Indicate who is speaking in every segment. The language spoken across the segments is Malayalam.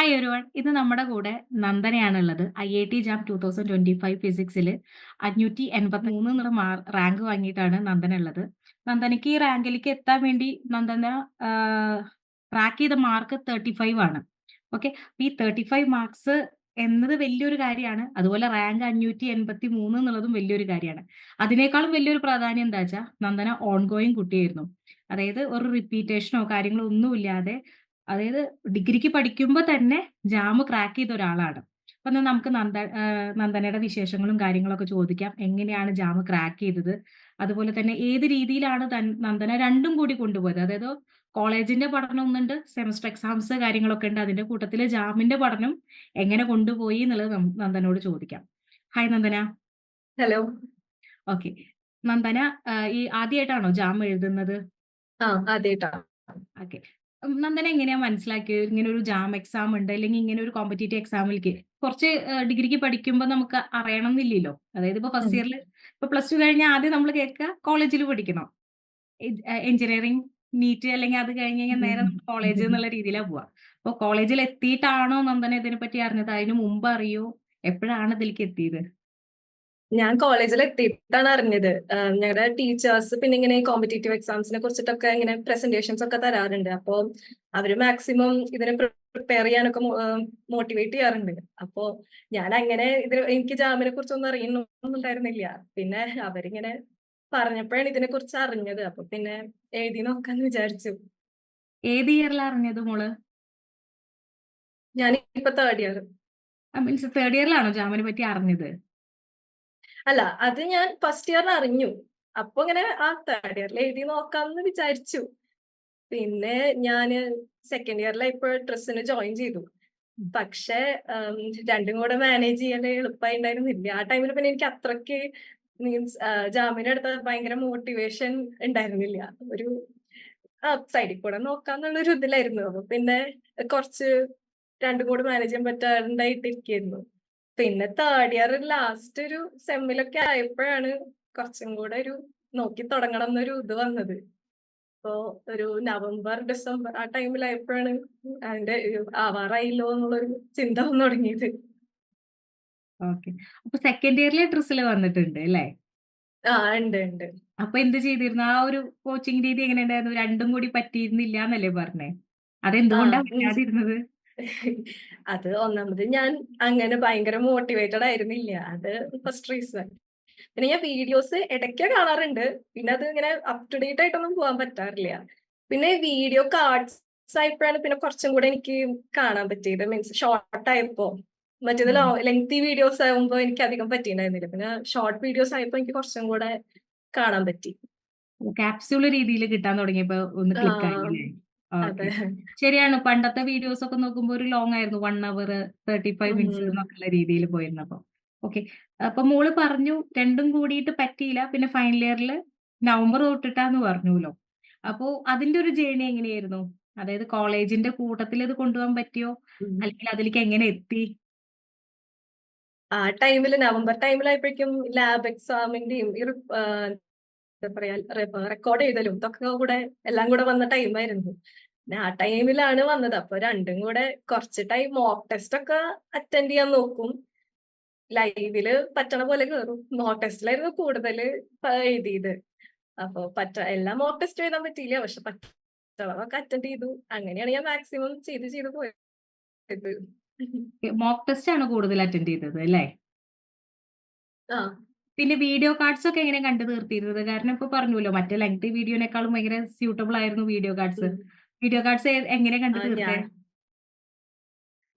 Speaker 1: Hi everyone. ഇത് നമ്മുടെ കൂടെ നന്ദനയാണുള്ളത്. ഐഐടി ജാം 2025 ഫിസിക്സിൽ 583 എന്നുള്ള റാങ്ക് വാങ്ങിയിട്ടാണ് നന്ദന ഉള്ളത്. നന്ദനയ്ക്ക് ഈ റാങ്കിലേക്ക് എത്താൻ വേണ്ടി നന്ദന ട്രാക്ക് ചെയ്ത മാർക്ക് 35 ആണ്. ഓക്കെ. ഈ 35 മാർക്സ് എന്നത് വലിയൊരു കാര്യമാണ്. അതുപോലെ റാങ്ക് 583 എന്നുള്ളതും വലിയൊരു കാര്യമാണ്. അതിനേക്കാളും വലിയൊരു പ്രാധാന്യം എന്താ വെച്ചാൽ നന്ദന ഓൺ ഗോയിങ് കുട്ടിയായിരുന്നു. അതായത് ഒരു റിപ്പീറ്റേഷനോ കാര്യങ്ങളോ ഒന്നുമില്ലാതെ അതായത് ഡിഗ്രിക്ക് പഠിക്കുമ്പോ തന്നെ ജാം ക്രാക്ക് ചെയ്ത ഒരാളാണ്. അപ്പൊ എന്നാ നമുക്ക് നന്ദനയുടെ വിശേഷങ്ങളും കാര്യങ്ങളൊക്കെ ചോദിക്കാം. എങ്ങനെയാണ് ജാം ക്രാക്ക് ചെയ്തത്? അതുപോലെ തന്നെ ഏത് രീതിയിലാണ് നന്ദന രണ്ടും കൂടി കൊണ്ടുപോയത്? അതായത് കോളേജിന്റെ പഠനം ഒന്നുണ്ട്, സെമസ്റ്റർ എക്സാംസ് കാര്യങ്ങളൊക്കെ ഉണ്ട്. അതിന്റെ കൂട്ടത്തില് ജാമിന്റെ പഠനം എങ്ങനെ കൊണ്ടുപോയി എന്നുള്ളത് നന്ദനോട് ചോദിക്കാം. Hi Nandana.
Speaker 2: Hello.
Speaker 1: Okay. Nandana ഈ ആദ്യമായിട്ടാണോ ജാം എഴുതുന്നത്?
Speaker 2: ആദ്യമായിട്ടാ.
Speaker 1: ഓക്കെ. നന്ദന എങ്ങനെയാ മനസ്സിലാക്കിയത് ഇങ്ങനെ ഒരു ജാം എക്സാം ഉണ്ട്, അല്ലെങ്കിൽ ഇങ്ങനെ ഒരു കോമ്പറ്റേറ്റീവ് എക്സാമിലേക്ക് കുറച്ച് ഡിഗ്രിക്ക് പഠിക്കുമ്പോൾ നമുക്ക് അറിയണം എന്നില്ലല്ലോ. അതായത് ഇപ്പൊ ഫസ്റ്റ് ഇയറിൽ ഇപ്പൊ പ്ലസ് ടു കഴിഞ്ഞാൽ ആദ്യം നമ്മൾ കേൾക്കുക കോളേജിൽ പഠിക്കണം, എഞ്ചിനീയറിംഗ് നീറ്റ്, അല്ലെങ്കിൽ അത് കഴിഞ്ഞ് കഴിഞ്ഞാൽ നേരെ നമ്മൾ കോളേജ് എന്നുള്ള രീതിയിലാണ് പോവാ. അപ്പൊ കോളേജിൽ എത്തിയിട്ടാണോ നന്ദന ഇതിനെ പറ്റി അറിഞ്ഞത്? അതിന് മുമ്പ് അറിയോ? എപ്പോഴാണ് ഇതിലേക്ക് എത്തിയത്?
Speaker 2: ഞാൻ കോളേജിൽ എത്തിയിട്ടാണ് അറിഞ്ഞത്. ഞങ്ങളുടെ ടീച്ചേഴ്സ് പിന്നെ ഇങ്ങനെ കോമ്പറ്റേറ്റീവ് എക്സാംസിനെ കുറിച്ചിട്ടൊക്കെ ഇങ്ങനെ പ്രസന്റേഷൻസ് ഒക്കെ തരാറുണ്ട്. അപ്പൊ അവര് മാക്സിമം ഇതിനെ പ്രിപ്പയർ ചെയ്യാനൊക്കെ മോട്ടിവേറ്റ് ചെയ്യാറുണ്ട്. അപ്പോ ഞാൻ അങ്ങനെ എനിക്ക് ജാമിനെ കുറിച്ചൊന്നും അറിയുന്നുണ്ടായിരുന്നില്ല. പിന്നെ അവരിങ്ങനെ പറഞ്ഞപ്പോഴാണ് ഇതിനെ കുറിച്ച് അറിഞ്ഞത്. അപ്പൊ പിന്നെ എഴുതി നോക്കാന്ന് വിചാരിച്ചു.
Speaker 1: ഏത് ഇയറിലാണ് അറിഞ്ഞത് മോള്?
Speaker 2: ഞാനിപ്പോ തേർഡ് ഇയർ.
Speaker 1: മീൻസ് തേർഡ് ഇയറിലാണോ ജാമിനെ പറ്റി അറിഞ്ഞത്?
Speaker 2: അല്ല, അത് ഞാൻ ഫസ്റ്റ് ഇയറിൽ അറിഞ്ഞു. അപ്പൊ ഇങ്ങനെ തേർഡ് ഇയറിൽ എഴുതി നോക്കാമെന്ന് വിചാരിച്ചു. പിന്നെ ഞാന് സെക്കൻഡ് ഇയറിലായപ്പോ ട്രസ്റ്റിന് ജോയിൻ ചെയ്തു. പക്ഷെ രണ്ടും കൂടെ മാനേജ് ചെയ്യാൻ എളുപ്പമായിട്ടുണ്ടായിരുന്നില്ല. ആ ടൈമിൽ പിന്നെ എനിക്ക് അത്രയ്ക്ക് മീൻസ് ജാമ്യം എടുത്ത ഭയങ്കര മോട്ടിവേഷൻ ഉണ്ടായിരുന്നില്ല. ഒരു സൈഡിൽ കൂടെ നോക്കാന്നുള്ളൊരു ഇതിലായിരുന്നു. അപ്പൊ പിന്നെ കുറച്ച് രണ്ടും കൂടെ മാനേജ് ചെയ്യാൻ പറ്റാണ്ടായിട്ടിരിക്കുന്നു. പിന്നെ തേർഡ് ഇയർ ലാസ്റ്റ് ഒരു സെമ്മിലൊക്കെ ആയപ്പോഴാണ് കുറച്ചും കൂടെ ഒരു നോക്കി തുടങ്ങണം എന്നൊരു ഇത് വന്നത്. ഇപ്പോ ഒരു നവംബർ ഡിസംബർ ആ ടൈമിലായപ്പോഴാണ് അതിന്റെ ആവാറായില്ലോ എന്നുള്ളൊരു ചിന്ത വന്നു തുടങ്ങിയത്.
Speaker 1: ഓക്കെ. അപ്പൊ സെക്കൻഡ് ഇയറിലെ ട്രിസിൽ വന്നിട്ടുണ്ട് അല്ലേ?
Speaker 2: ഉണ്ട് ഉണ്ട്.
Speaker 1: അപ്പൊ എന്ത് ചെയ്തിരുന്നു? ആ ഒരു കോച്ചിങ് രീതി എങ്ങനെ ഉണ്ടായിരുന്നു? രണ്ടും കൂടി പറ്റിയിരുന്നില്ല എന്നല്ലേ പറഞ്ഞേ? അതെന്തുകൊണ്ടാ
Speaker 2: മീൻസ്
Speaker 1: പറ്റാതിരുന്നത്?
Speaker 2: അത് ഒന്നാമത് ഞാൻ അങ്ങനെ ഭയങ്കര മോട്ടിവേറ്റഡ് ആയിരുന്നില്ല. അത് ഫസ്റ്റ് റീസൺ. പിന്നെ ഞാൻ വീഡിയോസ് ഇടയ്ക്ക് കാണാറുണ്ട്. പിന്നെ അത് ഇങ്ങനെ അപ് ടു ഡേറ്റ് ആയിട്ടൊന്നും പോകാൻ പറ്റാറില്ല. പിന്നെ വീഡിയോ കാർഡ്സ് ആയപ്പോഴാണ് പിന്നെ കുറച്ചും കൂടെ എനിക്ക് കാണാൻ പറ്റിയത്. മീൻസ് ഷോർട്ട് ആയപ്പോ മറ്റേത് ലെങ്തി വീഡിയോസ് ആകുമ്പോൾ എനിക്ക് അധികം പറ്റിയിട്ടുണ്ടായിരുന്നില്ല. പിന്നെ ഷോർട്ട് വീഡിയോസ് ആയപ്പോ എനിക്ക് കുറച്ചും കൂടെ കാണാൻ പറ്റി.
Speaker 1: ക്യാപ്സ്യൂൾ രീതിയിൽ കിട്ടാൻ തുടങ്ങിയപ്പോ ഒന്ന് ക്ലിക്ക് ആയില്ലേ? ഓക്കെ.
Speaker 2: അതെ.
Speaker 1: ശരിയാണ്. പണ്ടത്തെ വീഡിയോസ് ഒക്കെ നോക്കുമ്പോൾ ഒരു ലോങ് ആയിരുന്നു. 1 അവർ 35 മിനിറ്റ്സ്
Speaker 2: ഉം.
Speaker 1: എന്നൊക്കെയുള്ള രീതിയിൽ പോയിരുന്നപ്പോ. ഓക്കെ. അപ്പൊ മോള് പറഞ്ഞു രണ്ടും കൂടിയിട്ട് പറ്റിയില്ല. പിന്നെ ഫൈനൽ ഇയറിൽ നവംബർ തൊട്ടിട്ടാന്ന് പറഞ്ഞുല്ലോ. അപ്പോ അതിന്റെ ഒരു ജേർണി എങ്ങനെയായിരുന്നു? അതായത് കോളേജിന്റെ കൂട്ടത്തിൽ ഇത് കൊണ്ടുപോകാൻ പറ്റിയോ?
Speaker 2: ഉം.
Speaker 1: അല്ലെങ്കിൽ അതിലേക്ക് എങ്ങനെ എത്തി?
Speaker 2: ആ ടൈമില് നവംബർ ടൈമിലായപ്പോഴേക്കും ലാബ് എക്സാമിന്റെയും എന്താ പറയാ റെക്കോർഡ് ചെയ്തലും ഇതൊക്കെ കൂടെ എല്ലാം കൂടെ വന്ന ടൈമായിരുന്നു. പിന്നെ ആ ടൈമിലാണ് വന്നത്. അപ്പൊ രണ്ടും കൂടെ കുറച്ച് ടൈം മോക്ക് ടെസ്റ്റ് ഒക്കെ അറ്റൻഡ് ചെയ്യാൻ നോക്കും. ലൈവില് പറ്റണ പോലെ കയറും. മോക്ക് ടെസ്റ്റിലായിരുന്നു കൂടുതൽ എഴുതിയത്. അപ്പൊ എല്ലാം മോക്ക് ടെസ്റ്റ് എഴുതാൻ പറ്റിയില്ല. പക്ഷെ പറ്റണതൊക്കെ അറ്റൻഡ് ചെയ്തു. അങ്ങനെയാണ് ഞാൻ മാക്സിമം ചെയ്ത് പോയത്.
Speaker 1: മോക്ക് ടെസ്റ്റ് ആണ് കൂടുതൽ അറ്റൻഡ് ചെയ്തത് അല്ലേ?
Speaker 2: ആ
Speaker 1: പിന്നെ വീഡിയോ കാർഡ്സ് ഒക്കെ എങ്ങനെ കണ്ടു തീർത്തിരുന്നത്? കാരണം ഇപ്പൊ പറഞ്ഞല്ലോ മറ്റേ ലെങ്തി വീഡിയോനേക്കാളും ഭയങ്കര സ്യൂട്ടബിൾ ആയിരുന്നു വീഡിയോ കാർഡ്സ്.
Speaker 2: ഉം.
Speaker 1: വീഡിയോ കാർഡ്സ് എങ്ങനെ കണ്ടു തീർത്തേ?
Speaker 2: ഞാൻ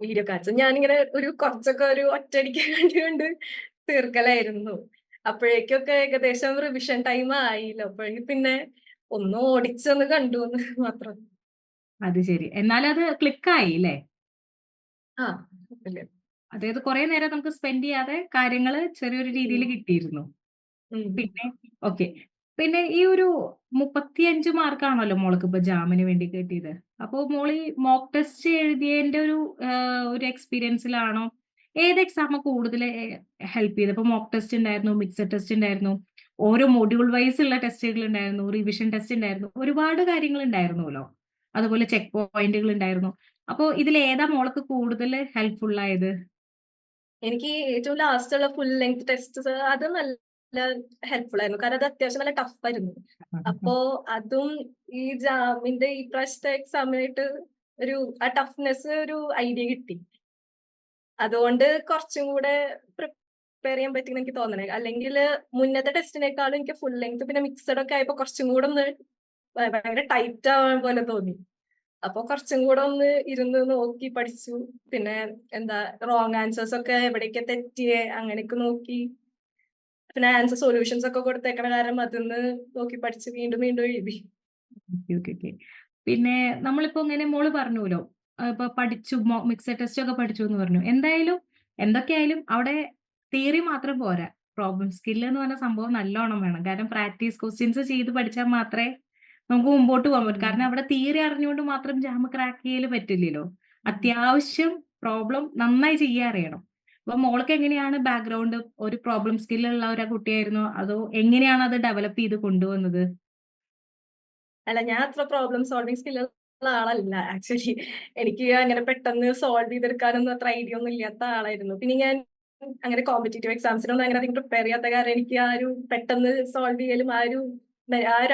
Speaker 2: വീഡിയോ കാർഡ്സ് ഞാനിങ്ങനെ ഒരു കുറച്ചൊക്കെ ഒരു ഒറ്റയടിക്ക് കണ്ട് തീർക്കലായിരുന്നു. അപ്പോഴേക്കൊക്കെ ഏകദേശം റിവിഷൻ ടൈം ആയില്ലോ. അപ്പോഴേക്കും പിന്നെ ഒന്ന് ഓടിച്ചൊന്ന് കണ്ടു എന്ന് മാത്രം.
Speaker 1: അത് ശരി. എന്നാലും അത് ക്ലിക്കായി ല്ലേ?
Speaker 2: ആ കുഴപ്പമില്ല.
Speaker 1: അതായത് കുറെ നേരം നമുക്ക് സ്പെൻഡ് ചെയ്യാതെ കാര്യങ്ങള് ചെറിയൊരു രീതിയിൽ
Speaker 2: ഉം.
Speaker 1: കിട്ടിയിരുന്നു.
Speaker 2: ഉം.
Speaker 1: പിന്നെ ഓക്കെ. പിന്നെ ഈ ഒരു 35 മാർക്കാണല്ലോ മോൾക്ക് ഇപ്പൊ ജാമിന് വേണ്ടി കിട്ടിയത്. അപ്പൊ മോള് ഈ മോക്ക് ടെസ്റ്റ് എഴുതിയതിന്റെ ഒരു എക്സ്പീരിയൻസിലാണോ? ഏത് എക്സാമാ കൂടുതൽ ഹെൽപ്പ് ചെയ്തത്? ഇപ്പൊ മോക്ക് ടെസ്റ്റ് ഉണ്ടായിരുന്നു, മിക്സഡ് ടെസ്റ്റ് ഉണ്ടായിരുന്നു, ഓരോ മൊഡ്യൂൾ വൈസ് ഉള്ള ടെസ്റ്റുകൾ ഉണ്ടായിരുന്നു, റിവിഷൻ ടെസ്റ്റ് ഉണ്ടായിരുന്നു. ഒരുപാട് കാര്യങ്ങൾ ഉണ്ടായിരുന്നല്ലോ. അതുപോലെ ചെക്ക് പോയിന്റുകൾ ഉണ്ടായിരുന്നു. അപ്പൊ ഇതിലേതാ മോൾക്ക് കൂടുതല് ഹെൽപ്ഫുൾ ആയത്?
Speaker 2: എനിക്ക് ഏറ്റവും ലാസ്റ്റുള്ള ഫുൾ ലെങ്ത് ടെസ്റ്റ് അത് നല്ല ഹെൽപ്ഫുൾ ആയിരുന്നു. കാരണം അത് അത്യാവശ്യം നല്ല ടഫ് ആയിരുന്നു. അപ്പോ അതും ഈ ജാമിന്റെ ഈ പ്രാവശ്യത്തെ എക്സാമിനായിട്ട് ആ ടഫ്നെസ് ഒരു ഐഡിയ കിട്ടി. അതുകൊണ്ട് കുറച്ചും കൂടെ പ്രിപ്പയർ ചെയ്യാൻ പറ്റിയെന്ന് എനിക്ക് തോന്നണേ. അല്ലെങ്കില് മുന്നത്തെ ടെസ്റ്റിനേക്കാളും എനിക്ക് ഫുൾ ലെങ്ത് പിന്നെ മിക്സഡ് ഒക്കെ ആയപ്പോ കുറച്ചും കൂടെ ഒന്ന് ഭയങ്കര ടൈറ്റ് ആവാൻ പോലെ തോന്നി. അപ്പൊ കുറച്ചും കൂടെ ഒന്ന് ഇരുന്ന് നോക്കി പഠിച്ചു. പിന്നെ എന്താ റോങ് ആൻസേഴ്സ് ഒക്കെ എവിടേക്കാ തെറ്റിയേ അങ്ങനെയൊക്കെ നോക്കി. പിന്നെ ആൻസർ സൊല്യൂഷൻസ് ഒക്കെ കൊടുത്തേക്കണ കാരണം അതിന്ന് നോക്കി പഠിച്ച് വീണ്ടും വീണ്ടും എഴുതി.
Speaker 1: Okay, okay, okay. പിന്നെ നമ്മളിപ്പോ ഇങ്ങനെ മോള് പറഞ്ഞൂലോ, ഇപ്പൊ പഠിച്ചു മിക്സഡ് ടെസ്റ്റ് ഒക്കെ പഠിച്ചു എന്ന് പറഞ്ഞു. എന്തായാലും എന്തൊക്കെയായാലും അവിടെ തിയറി മാത്രം പോരാ. പ്രോബ്ലം സ്കിൽ എന്ന് പറഞ്ഞ സംഭവം നല്ലോണം വേണം. കാരണം പ്രാക്ടീസ് ക്വസ്റ്റ്യൻസ് ചെയ്ത് പഠിച്ചാൽ മാത്രമേ നമുക്ക് മുമ്പോട്ട് പോകാൻ പറ്റൂ.
Speaker 2: ഉം.
Speaker 1: കാരണം അവിടെ തിയറി അറിഞ്ഞുകൊണ്ട് മാത്രം ജാം ക്രാക്ക് ചെയ്യല് പറ്റില്ലല്ലോ.
Speaker 2: ഉം.
Speaker 1: അത്യാവശ്യം പ്രോബ്ലം നന്നായി ചെയ്യാൻ അറിയണം. അപ്പൊ മോൾക്ക് എങ്ങനെയാണ് ബാക്ക്ഗ്രൗണ്ട്? ഒരു പ്രോബ്ലം സ്കില്ലുള്ള ഒരു കുട്ടിയായിരുന്നോ? അതോ എങ്ങനെയാണ് അത് ഡെവലപ്പ് ചെയ്ത് കൊണ്ടുവന്നത്?
Speaker 2: അല്ല, ഞാൻ അത്ര പ്രോബ്ലം സോൾവിങ് സ്കില്ലുള്ള ആളല്ല ആക്ച്വലി. എനിക്ക് അങ്ങനെ പെട്ടെന്ന് സോൾവ് ചെയ്തെടുക്കാനൊന്നും അത്ര ഐഡിയ ഒന്നും ഇല്ലാത്ത ആളായിരുന്നു. പിന്നെ ഞാൻ അങ്ങനെ കോമ്പറ്റേറ്റീവ് എക്സാംസിനൊന്നും അങ്ങനെ അധികം പ്രിപ്പയർ ചെയ്യാത്ത കാരണം എനിക്ക് ആ ഒരു പെട്ടെന്ന് സോൾവ് ചെയ്യലും ആ ഒരു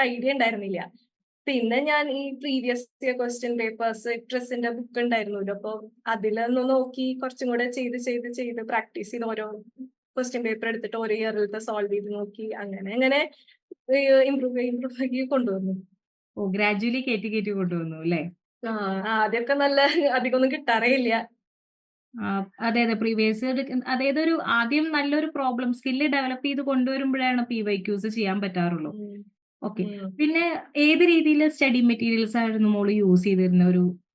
Speaker 2: ഐഡിയ ഉണ്ടായിരുന്നില്ല. പിന്നെ ഞാൻ ഈ പ്രീവിയസ് ഇയർ ക്വസ്റ്റ്യൻ പേപ്പേഴ്സ് ട്രിസിന്റെ ബുക്ക് ഉണ്ടായിരുന്നല്ലോ. അപ്പൊ അതിലൊന്ന് നോക്കി കുറച്ചും കൂടെ ചെയ്ത് പ്രാക്ടീസ് ചെയ്ത് ഓരോ ക്വസ്റ്റ്യൻ പേപ്പർ എടുത്തിട്ട് ഓരോ ഇയറിലത്തെ സോൾവ് ചെയ്ത് നോക്കി അങ്ങനെ ഇമ്പ്രൂവ് ആക്കി കൊണ്ടുവന്നു.
Speaker 1: ഓ, ഗ്രാജുവലി കേറ്റി കേറ്റി കൊണ്ടുവന്നു അല്ലേ?
Speaker 2: ആ, ആദ്യമൊക്കെ നല്ല അധികമൊന്നും കിട്ടാറേ ഇല്ല.
Speaker 1: അതെ, അതെ. പ്രീവിയസ് അതായത് ആദ്യം നല്ലൊരു പ്രോബ്ലം സ്കില്ല് ഡെവലപ്പ് ചെയ്ത് കൊണ്ടുവരുമ്പോഴാണ് PYQs ചെയ്യാൻ പറ്റാറുള്ളൂ.
Speaker 2: ഉം.
Speaker 1: ഓക്കെ.
Speaker 2: ഉം.
Speaker 1: പിന്നെ ഏത് രീതിയില് സ്റ്റഡി മെറ്റീരിയൽസ് ആയിരുന്നു മോള് യൂസ് ചെയ്തിരുന്ന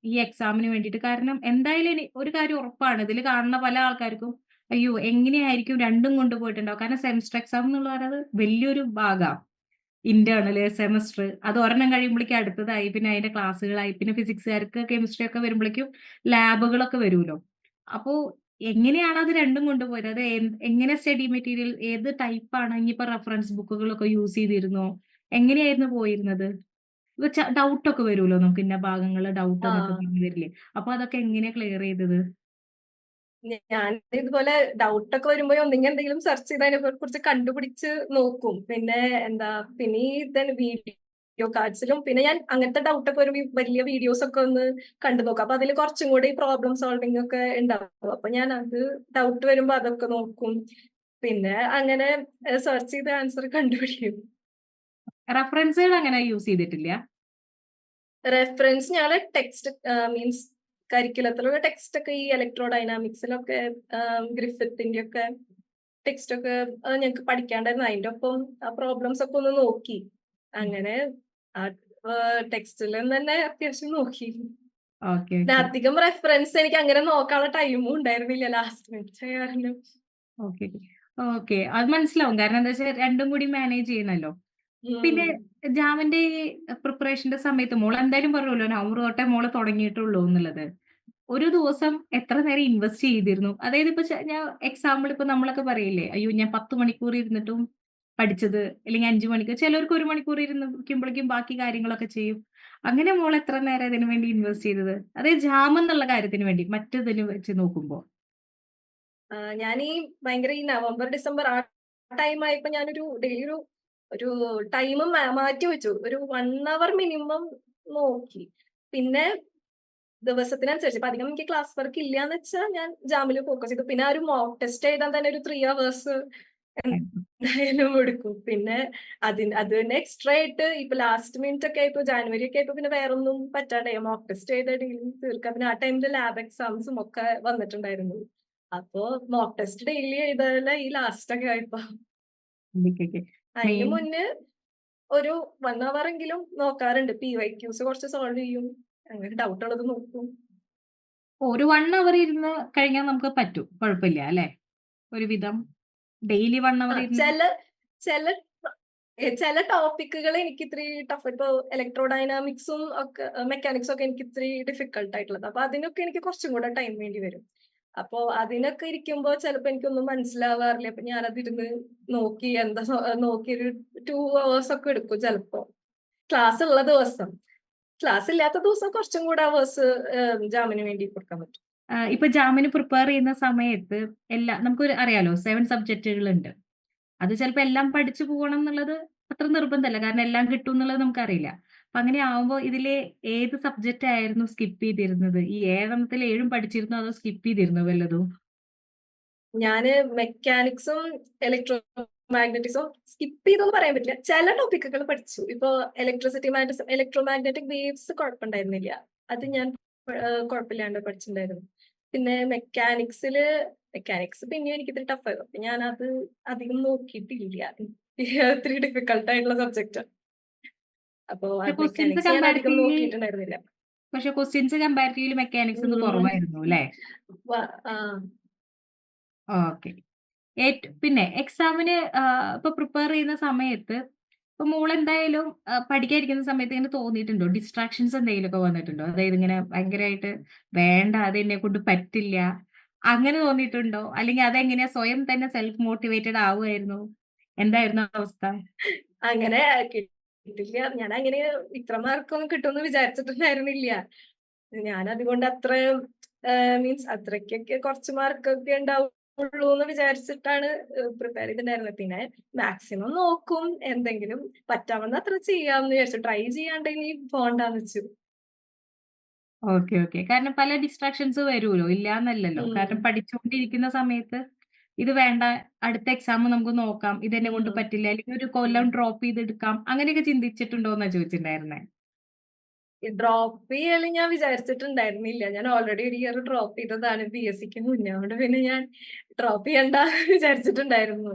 Speaker 1: ഈ എക്സാമിന് വേണ്ടിയിട്ട്? കാരണം എന്തായാലും ഒരു കാര്യം ഉറപ്പാണ്. ഇതില് കാണുന്ന പല ആൾക്കാർക്കും അയ്യോ! എങ്ങനെയായിരിക്കും രണ്ടും കൊണ്ടുപോയിട്ടുണ്ടാവും. കാരണം സെമസ്റ്റർ എക്സാം എന്ന് പറയുന്നത് വലിയൊരു ഭാഗാ. ഇന്റേണല്, സെമസ്റ്റർ അത് ഒരെണ്ണം കഴിയുമ്പോഴേക്കും അടുത്തതായി. പിന്നെ അതിന്റെ ക്ലാസ്സുകളായി. പിന്നെ ഫിസിക്സുകാർക്ക് കെമിസ്ട്രി ഒക്കെ വരുമ്പോഴേക്കും ലാബുകളൊക്കെ വരുമല്ലോ. അപ്പോ എങ്ങനെയാണ് അത് രണ്ടും കൊണ്ടുപോയത്? അത് എങ്ങനെ സ്റ്റഡി മെറ്റീരിയൽ ഏത് ടൈപ്പാണ്? ഇനിയിപ്പോ റഫറൻസ് ബുക്കുകളൊക്കെ യൂസ് ചെയ്തിരുന്നോ? എങ്ങനെയായിരുന്നു പോയിരുന്നത്? ഡൗട്ടൊക്കെ വരുമല്ലോ നമുക്ക് ഇന്ന ഭാഗങ്ങള് ഡൗട്ട് എന്നൊക്കെ
Speaker 2: ആ,
Speaker 1: പറഞ്ഞു തരില്ലേ? അപ്പൊ അതൊക്കെ എങ്ങനെയാ ക്ലിയർ ചെയ്തത്?
Speaker 2: ഞാൻ ഇതുപോലെ ഡൗട്ടൊക്കെ വരുമ്പോ ഒന്നെങ്കിൽ എന്തെങ്കിലും സെർച്ച് ചെയ്ത് അതിനെ കുറിച്ച് കണ്ടുപിടിച്ച് നോക്കും. പിന്നെ എന്താ പിന്നെ ഈ വീഡിയോ കാർഡ്സിലും പിന്നെ ഞാൻ അങ്ങനത്തെ ഡൗട്ടൊക്കെ വരുമ്പോ ഈ വലിയ വീഡിയോസ് ഒക്കെ ഒന്ന് കണ്ടു നോക്കും. അപ്പൊ അതിൽ കുറച്ചും കൂടി ഈ പ്രോബ്ലം സോൾവിംഗ് ഒക്കെ ഉണ്ടാവും. അപ്പൊ ഞാൻ അത് ഡൗട്ട് വരുമ്പോ അതൊക്കെ നോക്കും. പിന്നെ അങ്ങനെ സെർച്ച് ചെയ്ത് ആൻസർ കണ്ടുപിടിക്കും.
Speaker 1: റഫറൻസുകൾ അങ്ങനെ യൂസ് ചെയ്തിട്ടില്ല?
Speaker 2: റെഫറൻസ് ഞങ്ങള് ടെക്സ്റ്റ് മീൻസ് കരിക്കുലത്തിലുള്ള ടെക്സ്റ്റ് ഒക്കെ ഈ ഇലക്ട്രോ ഡൈനാമിക്സിലൊക്കെ ഗ്രിഫിത്തിന്റെ ഒക്കെ ടെക്സ്റ്റ് ഒക്കെ ഞങ്ങക്ക് പഠിക്കാണ്ടായിരുന്നു. അതിന്റെ ഒപ്പം ആ പ്രോബ്ലംസ് ഒക്കെ ഒന്ന് നോക്കി. അങ്ങനെ ആ ടെക്സ്റ്റിൽ തന്നെ അത്യാവശ്യം നോക്കി.
Speaker 1: ഓക്കെ,
Speaker 2: പിന്നെ
Speaker 1: ഓക്കെ.
Speaker 2: അധികം റെഫറൻസ് എനിക്ക് അങ്ങനെ നോക്കാനുള്ള ടൈമും ഉണ്ടായിരുന്നില്ല ലാസ്റ്റ് മിനിറ്റ് കാരണം.
Speaker 1: Okay, okay. ഓക്കെ. അത് മനസ്സിലാവും. കാരണം എന്താ വെച്ചാൽ രണ്ടും കൂടി മാനേജ് ചെയ്യണല്ലോ. പിന്നെ
Speaker 2: ഉം.
Speaker 1: ജാമിന്റെ ഈ പ്രിപ്പറേഷന്റെ സമയത്ത് മോള് എന്തായാലും പറഞ്ഞല്ലോ നവംബർ തൊട്ടേ മോള് തുടങ്ങിയിട്ടുള്ളൂ എന്നുള്ളത്. ഒരു ദിവസം എത്ര നേരം ഇൻവെസ്റ്റ് ചെയ്തിരുന്നു? അതായത് ഇപ്പൊ ഞാൻ എക്സാമ്പിൾ ഇപ്പൊ നമ്മളൊക്കെ പറയില്ലേ, അയ്യോ ഞാൻ 10 മണിക്കൂർ ഇരുന്നിട്ടും പഠിച്ചത്, അല്ലെങ്കിൽ 5 മണിക്കൂർ, ചിലർക്ക് 1 മണിക്കൂർ ഇരുന്നിരിക്കുമ്പോഴേക്കും ബാക്കി കാര്യങ്ങളൊക്കെ ചെയ്യും. അങ്ങനെ മോൾ എത്ര നേരം ഇതിനു വേണ്ടി ഇൻവെസ്റ്റ് ചെയ്തത്? അതായത് ജാം എന്നുള്ള കാര്യത്തിന് വേണ്ടി മറ്റേതിന് വെച്ച് നോക്കുമ്പോ.
Speaker 2: ഞാൻ ഈ ഭയങ്കര ഈ നവംബർ ഡിസംബർ ആ ടൈം ആയപ്പോ ഞാനൊരു ഡെയിലി ഒരു ടൈം മാറ്റി വെച്ചു. ഒരു 1 അവർ മിനിമം നോക്കി. പിന്നെ ദിവസത്തിനനുസരിച്ച് ഇപ്പൊ അധികം എനിക്ക് ക്ലാസ് വർക്ക് ഇല്ലാന്ന് വെച്ചാൽ ഞാൻ ജാമില് ഫോക്കസ് ചെയ്തു. പിന്നെ ആ ഒരു മോക്ക് ടെസ്റ്റ് എഴുതാൻ തന്നെ ഒരു 3 അവേഴ്സ് എന്തായാലും എടുക്കും. പിന്നെ അത് തന്നെ എക്സ്ട്രാ ആയിട്ട് ഇപ്പൊ ലാസ്റ്റ് മിനിറ്റ് ഒക്കെ ആയപ്പോ ജാനുവരി ഒക്കെ ആയപ്പോ പിന്നെ വേറൊന്നും പറ്റാണ്ടായി. മോക്ക് ടെസ്റ്റ് എഴുതാൻ തീർക്കാം. പിന്നെ ആ ടൈമില് ലാബ് എക്സാംസും ഒക്കെ വന്നിട്ടുണ്ടായിരുന്നു. അപ്പൊ മോക്ക് ടെസ്റ്റ് ഡെയിലി എഴുതാനുള്ള ഈ ലാസ്റ്റ് ഒക്കെ ആയപ്പോ അതിന്
Speaker 1: മെയിൻ
Speaker 2: മുന്നേ ഒരു 1 അവർ എങ്കിലും നോക്കാറുണ്ട്. PYQs കുറച്ച് സോൾവ് ചെയ്യും. അങ്ങനെ ഡൗട്ട് ഉള്ളത് നോക്കും.
Speaker 1: ഒരു 1 അവർ ഇരുന്ന് കഴിഞ്ഞാൽ നമുക്ക് പറ്റും. കുഴപ്പമില്ല അല്ലേ? ഒരുവിധം ഡെയിലി 1 അവർ
Speaker 2: ആ,
Speaker 1: ഇരുന്ന്
Speaker 2: ചില ചില ടോപ്പിക്കുകൾ എനിക്ക് ഇത്തിരി ടഫ്. ഇപ്പൊ ഇലക്ട്രോ ഡൈനാമിക്സും ഒക്കെ മെക്കാനിക്സും ഒക്കെ എനിക്ക് ഇത്തിരി ഡിഫിക്കൽട്ട് ആയിട്ടുള്ളത്. അപ്പൊ അതിനൊക്കെ എനിക്ക് കുറച്ചും കൂടെ ടൈം വേണ്ടി വരും. അപ്പൊ അതിനൊക്കെ ഇരിക്കുമ്പോ ചിലപ്പോ എനിക്കൊന്നും മനസ്സിലാവാറില്ല. അപ്പൊ ഞാനതിരുന്ന് നോക്കി നോക്കി ഒരു 2 അവേഴ്സ് ഒക്കെ എടുക്കും ചിലപ്പോ ക്ലാസ് ഉള്ള ദിവസം. ക്ലാസ് ഇല്ലാത്ത ദിവസം കുറച്ചും കൂടെ അവേഴ്സ് ജാമിന് വേണ്ടി കൊടുക്കാൻ പറ്റും.
Speaker 1: ഇപ്പൊ ജാമിന് പ്രിപ്പയർ ചെയ്യുന്ന സമയത്ത് നമുക്കൊരു അറിയാലോ 7 സബ്ജക്റ്റുകളുണ്ട്. അത് ചിലപ്പോ എല്ലാം പഠിച്ചു പോകണം എന്നുള്ളത് അത്ര നിർബന്ധമല്ല. കാരണം എല്ലാം കിട്ടും എന്നുള്ളത് നമുക്കറിയില്ല. അപ്പൊ അങ്ങനെ ആവുമ്പോ ഇതില് ഏത് സബ്ജക്റ്റ് ആയിരുന്നു സ്കിപ്പ് ചെയ്തിരുന്നത്? ഈ 7 7 പഠിച്ചിരുന്നോ അതോ സ്കിപ്പ് ചെയ്തിരുന്നോ വല്ലതും?
Speaker 2: ഞാന് മെക്കാനിക്സും ഇലക്ട്രോ മാഗ്നറ്റിക്സും സ്കിപ്പ് ചെയ്തെന്ന് പറയാൻ പറ്റില്ല. ചില ടോപ്പിക്കുകൾ പഠിച്ചു. ഇപ്പൊ ഇലക്ട്രോ മാഗ്നറ്റിക് വേവ്സ് കുഴപ്പമുണ്ടായിരുന്നില്ല. അത് ഞാൻ കുഴപ്പമില്ലാണ്ട് പഠിച്ചിട്ടുണ്ടായിരുന്നു. പിന്നെ മെക്കാനിക്സ് പിന്നെയും എനിക്ക് ഇത്തിരി ടഫായിരുന്നു. അപ്പൊ ഞാനത് അധികം നോക്കിയിട്ടില്ല. ഇത്തിരി ഡിഫിക്കൾട്ട് ആയിട്ടുള്ള സബ്ജക്റ്റാണ്. അപ്പൊ
Speaker 1: പക്ഷെ ക്വസ്റ്റ്യൻസ്
Speaker 2: മെക്കാനിക്സ് ഞാൻ അധികം നോക്കിയിട്ടുണ്ടായിരുന്നില്ല.
Speaker 1: കമ്പാരിറ്റീവ്ലി മെക്കാനിക്സ്
Speaker 2: ഉം.
Speaker 1: കുറവായിരുന്നു അല്ലേ?
Speaker 2: ആ
Speaker 1: ഓക്കെ. പിന്നെ എക്സാമിന് ഇപ്പൊ പ്രിപ്പയർ ചെയ്യുന്ന സമയത്ത് ഇപ്പൊ മോളെന്തായാലും പഠിക്കാനിരിക്കുന്ന സമയത്ത് ഇങ്ങനെ തോന്നിയിട്ടുണ്ടോ? ഡിസ്ട്രാക്ഷൻസ് എന്തെങ്കിലുമൊക്കെ വന്നിട്ടുണ്ടോ? അതായത് ഇങ്ങനെ ഭയങ്കരമായിട്ട് വേണ്ട അതെന്നെക്കൊണ്ട് പറ്റില്ല അങ്ങനെ തോന്നിയിട്ടുണ്ടോ? അല്ലെങ്കിൽ അതെങ്ങനെയാ സ്വയം തന്നെ സെൽഫ് മോട്ടിവേറ്റഡ് ആവുമായിരുന്നോ? എന്തായിരുന്നു അവസ്ഥ?
Speaker 2: അങ്ങനെ കിട്ടില്ല. ഞാനങ്ങനെ ഇത്ര മാർക്കൊന്നും കിട്ടുമെന്ന് വിചാരിച്ചിട്ടുണ്ടായിരുന്നില്ല. ഞാൻ അതുകൊണ്ട് അത്ര മീൻസ് അത്രയ്ക്കൊക്കെ കുറച്ച് മാർക്കൊക്കെ ഉണ്ടാവുള്ളൂ എന്ന് വിചാരിച്ചിട്ടാണ് പ്രിപ്പയർ ചെയ്തിട്ടുണ്ടായിരുന്നത്. പിന്നെ മാക്സിമം നോക്കും. എന്തെങ്കിലും പറ്റാവുന്ന അത്ര ചെയ്യാമെന്ന് വിചാരിച്ചു. ട്രൈ ചെയ്യാണ്ട് ഇനി പോണ്ടാന്ന് വെച്ചു.
Speaker 1: Okay, okay. കാരണം പല ഡിസ്ട്രാക്ഷൻസ് വരുമല്ലോ. ഇല്ലാന്നല്ലല്ലോ. കാരണം
Speaker 2: ഉം.
Speaker 1: പഠിച്ചുകൊണ്ടിരിക്കുന്ന സമയത്ത് ഇത് വേണ്ട, അടുത്ത എക്സാം നമുക്ക് നോക്കാം. ഇതെന്നെ കൊണ്ട്
Speaker 2: ഉം.
Speaker 1: പറ്റില്ല. അല്ലെങ്കിൽ ഒരു കൊല്ലം ഡ്രോപ്പ് ചെയ്തെടുക്കാം. അങ്ങനെയൊക്കെ ചിന്തിച്ചിട്ടുണ്ടോന്നാ ചോദിച്ചിട്ടുണ്ടായിരുന്നേ?
Speaker 2: ഈ ഡ്രോപ്പ് ചെയ്യല് ഞാൻ വിചാരിച്ചിട്ടുണ്ടായിരുന്നില്ല. ഞാൻ ഓൾറെഡി ഒരു ഇയർ ഡ്രോപ്പ് ചെയ്തതാണ് PSCക്ക് മുന്നേ. അതുകൊണ്ട് പിന്നെ ഞാൻ ഡ്രോപ്പ് ചെയ്യണ്ട വിചാരിച്ചിട്ടുണ്ടായിരുന്നു.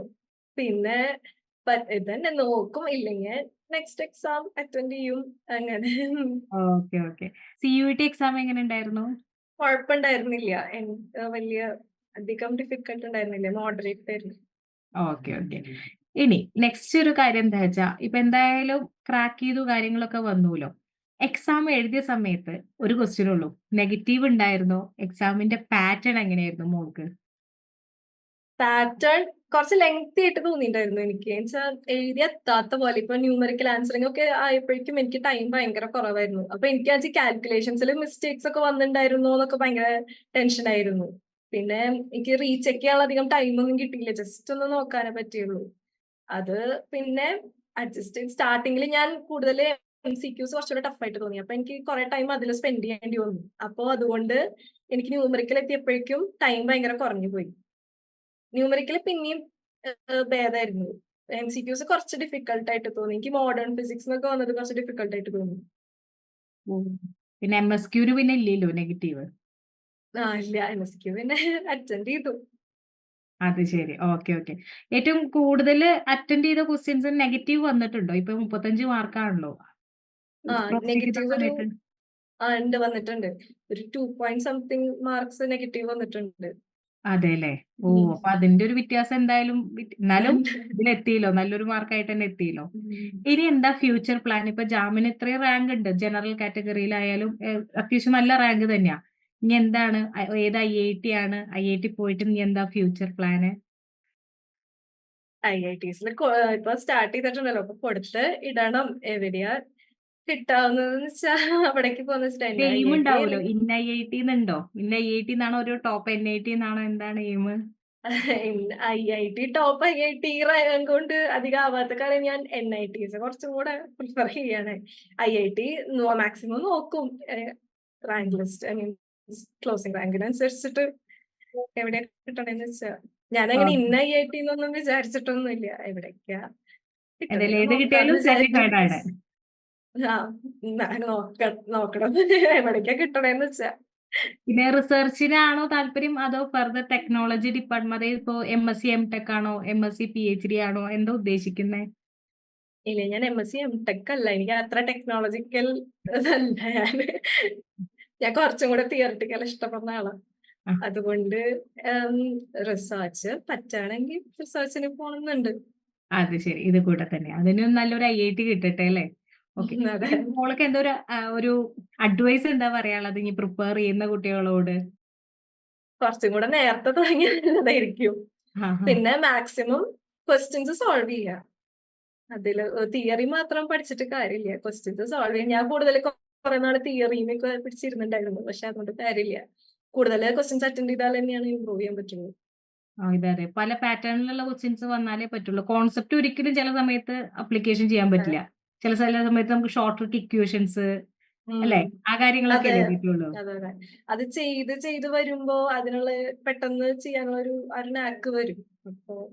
Speaker 2: പിന്നെ ഇതന്നെ നോക്കും. ഇല്ലെങ്കിൽ നെക്സ്റ്റ് എക്സാം അറ്റൻഡ് ചെയ്യും. അങ്ങനെ
Speaker 1: ഓക്കെ, ഓക്കെ. CUET എക്സാം എങ്ങനെ ഉണ്ടായിരുന്നു?
Speaker 2: കുഴപ്പമുണ്ടായിരുന്നില്ല. വലിയ അധികം ഡിഫിക്കൽട്ട് ഉണ്ടായിരുന്നില്ല. മോഡറേറ്റ് ആയിരുന്നു.
Speaker 1: Okay, okay. ഇനി നെക്സ്റ്റ് ഒരു കാര്യം എന്താ വെച്ചാ, ഇപ്പൊ എന്തായാലും ക്രാക്ക് ചെയ്തു കാര്യങ്ങളൊക്കെ വന്നൂല്ലോ. എക്സാം എഴുതിയ സമയത്ത് ഒരു ക്വസ്റ്റ്യൻ ഉള്ളൂ. നെഗറ്റീവ് ഉണ്ടായിരുന്നോ? എക്സാമിന്റെ പാറ്റേൺ എങ്ങനെയായിരുന്നു മോൾക്ക്?
Speaker 2: പാറ്റേൺ കുറച്ച് ലെങ്തി ആയിട്ട് തോന്നിയിട്ടുണ്ടായിരുന്നു എനിക്ക്. എന്നുവെച്ചാൽ എഴുതി എത്താത്ത പോലെ. ഇപ്പൊ ന്യൂമറിക്കൽ ആൻസറിംഗ് ഒക്കെ ആയപ്പോഴേക്കും എനിക്ക് ടൈം ഭയങ്കര കുറവായിരുന്നു. അപ്പൊ എനിക്ക് കാൽക്കുലേഷൻസിൽ മിസ്റ്റേക്സ് ഒക്കെ വന്നിട്ടുണ്ടായിരുന്നു എന്നൊക്കെ ഭയങ്കര ടെൻഷൻ ആയിരുന്നു. പിന്നെ എനിക്ക് റീചെക്ക് ചെയ്യാനുള്ള അധികം ടൈമൊന്നും കിട്ടിയില്ല. ജസ്റ്റ് ഒന്ന് നോക്കാനേ പറ്റിയുള്ളൂ. അത് പിന്നെ സ്റ്റാർട്ടിങ്ങിൽ ഞാൻ കൂടുതൽ MCQs കുറച്ചുകൂടെ ടഫായിട്ട് തോന്നി. അപ്പൊ എനിക്ക് കുറെ ടൈം അതിൽ സ്പെൻഡ് ചെയ്യേണ്ടി വന്നു. അപ്പൊ അതുകൊണ്ട് എനിക്ക് ന്യൂമറിക്കൽ എത്തിയപ്പോഴേക്കും ടൈം ഭയങ്കര കുറഞ്ഞു പോയി. ന്യൂമറിക്കൽ പിന്നെയും ഭേദമായിരുന്നു. MCQs കുറച്ച് ഡിഫിക്കൽട്ട് ആയിട്ട് തോന്നി. എനിക്ക് മോഡേൺ ഫിസിക്സ് എന്നൊക്കെ വന്നത് കുറച്ച് ഡിഫിക്കൽട്ട് ആയിട്ട് തോന്നി.
Speaker 1: ഉം. പിന്നെ MSQന് പിന്നെ ഇല്ലല്ലോ നെഗറ്റീവ്.
Speaker 2: ഇല്ല. MSQ പിന്നെ അറ്റൻഡ് ചെയ്തു.
Speaker 1: അത് ശരി. Okay, okay. ഏറ്റവും കൂടുതൽ അറ്റൻഡ് ചെയ്ത ക്വസ്റ്റ്യൻസിന് നെഗറ്റീവ് വന്നിട്ടുണ്ടോ? ഇപ്പൊ 35 മാർക്കാണല്ലോ. ക്രോസ് ചെക്ക് ചെയ്ത
Speaker 2: നെഗറ്റീവ്
Speaker 1: സമയത്ത്?
Speaker 2: ഉണ്ട് വന്നിട്ടുണ്ട്. ഒരു 2 പോയിന്റ് സംതിങ് മാർക്സ് നെഗറ്റീവ് വന്നിട്ടുണ്ട്.
Speaker 1: അതെല്ലേ.
Speaker 2: ഉം.
Speaker 1: അപ്പൊ അതിന്റെ ഒരു വ്യത്യാസം എന്തായാലും എന്നാലും
Speaker 2: ഉണ്ട്.
Speaker 1: ഇതിലെത്തിയല്ലോ. നല്ലൊരു മാർക്കായിട്ട് തന്നെ എത്തിയല്ലോ.
Speaker 2: ഉം.
Speaker 1: ഇനി എന്താ ഫ്യൂച്ചർ പ്ലാൻ? ഇപ്പൊ ജാമിന് ഇത്രയും റാങ്ക് ഉണ്ട്. ജനറൽ കാറ്റഗറിയിലായാലും അത്യാവശ്യം നല്ല റാങ്ക് തന്നെയാ. ഇനി എന്താണ്? ഏത് IIT ആണ്? IIT പോയിട്ട് ഇനി എന്താ ഫ്യൂച്ചർ പ്ലാന്?
Speaker 2: IITസിൽ ഇപ്പൊ സ്റ്റാർട്ട് ചെയ്തിട്ടുണ്ടല്ലോ. അപ്പൊ കൊടുത്ത് ഇടണം. എവിടെയാ കിട്ടാവുന്നതെന്ന് വെച്ചാ അവിടേക്ക് പോകാന്ന് വെച്ചിട്ടാ.
Speaker 1: ഒരു എയിം
Speaker 2: IIT
Speaker 1: ഉണ്ടാവുമല്ലോ. ഇന്ന IIT ന്നുണ്ടോ? ഇന്ന IIT ന്നാണോ ഒരു ടോപ്പ് NIT ന്നാണോ എന്താണ് aim?
Speaker 2: IIT top IIT rank കൊണ്ട് അധികം ആവാത്ത കാര്യം ഞാൻ NITs കുറച്ചും കൂടെ പ്രിഫർ ചെയ്യാണ്. IIT മാക്സിമം നോക്കും. Rank list I mean closing റാങ്കിനനുസരിച്ചിട്ട് എവിടെ കിട്ടണേന്ന് വെച്ചാ. ഞാനങ്ങനെ ഇന്ന IIT എന്നൊന്നും വിചാരിച്ചിട്ടൊന്നുമില്ല. എവിടേക്കാ
Speaker 1: എന്തായാലും
Speaker 2: കിട്ടണേന്ന്
Speaker 1: ഏത്
Speaker 2: നോക്കാന്ന്
Speaker 1: കിട്ടിയാലും
Speaker 2: വിചാരിക്കും.
Speaker 1: സാറ്റിസ്ഫൈഡ് ആണ്.
Speaker 2: ആ നോക്കണം എവിടേക്കാ കിട്ടണേന്ന് വെച്ചാ.
Speaker 1: പിന്നെ റിസർച്ചിനാണോ താല്പര്യം അതോ ഫർദർ ടെക്നോളജി ഡിപ്പാർട്ട്മെന്റ് അതായത് ഇപ്പോ MSc MTech ആണോ MSc PhD ആണോ എന്താ ഉദ്ദേശിക്കുന്നത്?
Speaker 2: ഇല്ല, ഞാൻ MSc MTech അല്ല. എനിക്ക് അത്ര ടെക്നോളജിക്കൽ ഇതല്ല ഞാന്. ഞാൻ കുറച്ചും കൂടെ തിയറിറ്റിക്കൽ ഇഷ്ടപ്പെടുന്ന ആളാ. അതുകൊണ്ട് റിസർച്ച് പറ്റുകയാണെങ്കിൽ റിസർച്ചിന് പോകണമെന്നുണ്ട്.
Speaker 1: അത് ശരി. ഇത് കൂടെ തന്നെ. അതിനും നല്ലൊരു IIT കിട്ടട്ടെ അല്ലേ? ഓക്കെ.
Speaker 2: അതെ.
Speaker 1: മോൾക്ക് എന്തോ ഒരു അഡ്വൈസ് എന്താ പറയാനുള്ളത് ഇനി പ്രിപ്പയർ ചെയ്യുന്ന കുട്ടികളോട്?
Speaker 2: കുറച്ചും കൂടെ നേരത്തെ തുടങ്ങിയാൽ നല്ലതായിരിക്കും.
Speaker 1: ആഹാ.
Speaker 2: പിന്നെ മാക്സിമം ക്വസ്റ്റ്യൻസ് സോൾവ് ചെയ്യുക. അതില് തിയറി മാത്രം പഠിച്ചിട്ട് കാര്യമില്ല. ക്വസ്റ്റ്യൻസ് സോൾവ് ചെയ്യാൻ ഞാൻ കൂടുതൽ കുറെ നാള് തിയറിയുമൊക്കെ പിടിച്ചിരുന്നുണ്ടായിരുന്നു. പക്ഷെ അതുകൊണ്ട് കാര്യമില്ല. കൂടുതൽ ക്വസ്റ്റ്യൻസ് അറ്റൻഡ് ചെയ്താൽ തന്നെയാണ് ഇമ്പ്രൂവ് ചെയ്യാൻ പറ്റുള്ളൂ.
Speaker 1: അതെ. പല പാറ്റേണിലുള്ള ക്വസ്റ്റ്യൻസ് വന്നാലേ പറ്റുള്ളൂ. കോൺസെപ്റ്റ് ഒരിക്കലും ചില സമയത്ത് അപ്ലിക്കേഷൻ ചെയ്യാൻ പറ്റില്ല. ചില സമയത്ത് നമുക്ക് ഷോർട്ട് ട്രിക്ക് ഇക്വേഷൻസ്
Speaker 2: ഉം.
Speaker 1: അല്ലേ? ആ കാര്യങ്ങളൊക്കെ
Speaker 2: അതെ.
Speaker 1: അല്ലേ പറ്റുള്ളൂ.
Speaker 2: അതെ. അത് ചെയ്ത് വരുമ്പോ അതിനുള്ള പെട്ടെന്ന് ചെയ്യാനുള്ള ഒരു നാക്ക് വരും. അപ്പൊ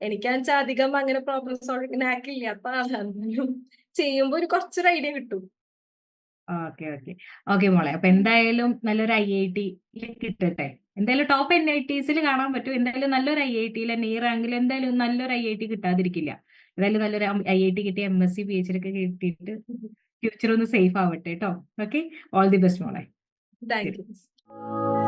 Speaker 2: എനിക്കാണെച്ചാ അധികം അങ്ങനെ പ്രോബ്ലം സോൾവിങ് നാക്കില്ല. അപ്പൊ അതെന്തായാലും ചെയ്യുമ്പോ കുറച്ചൊരു ഐഡിയ കിട്ടും.
Speaker 1: ഓക്കെ മോളെ. അപ്പൊ എന്തായാലും നല്ലൊരു ഐഐടിയിൽ കിട്ടട്ടെ. എന്തായാലും ടോപ്പ് എൻഐടിസിൽ കാണാൻ പറ്റും. എന്തായാലും നല്ലൊരു ഐഐടിയിൽ തന്നെ ഈ റാങ്കിൽ എന്തായാലും നല്ലൊരു ഐഐടി കിട്ടാതിരിക്കില്ല. എന്തായാലും നല്ലൊരു ഐഐടി കിട്ടി എംഎസ്സി പിഎച്ച്ഡി ഒക്കെ കിട്ടിയിട്ട് ഫ്യൂച്ചർ ഒന്ന് സേഫ് ആവട്ടെ കേട്ടോ. ഓക്കെ. ഓൾ ദി ബെസ്റ്റ് മോളെ.
Speaker 2: താങ്ക്
Speaker 1: ശരി.
Speaker 2: യു.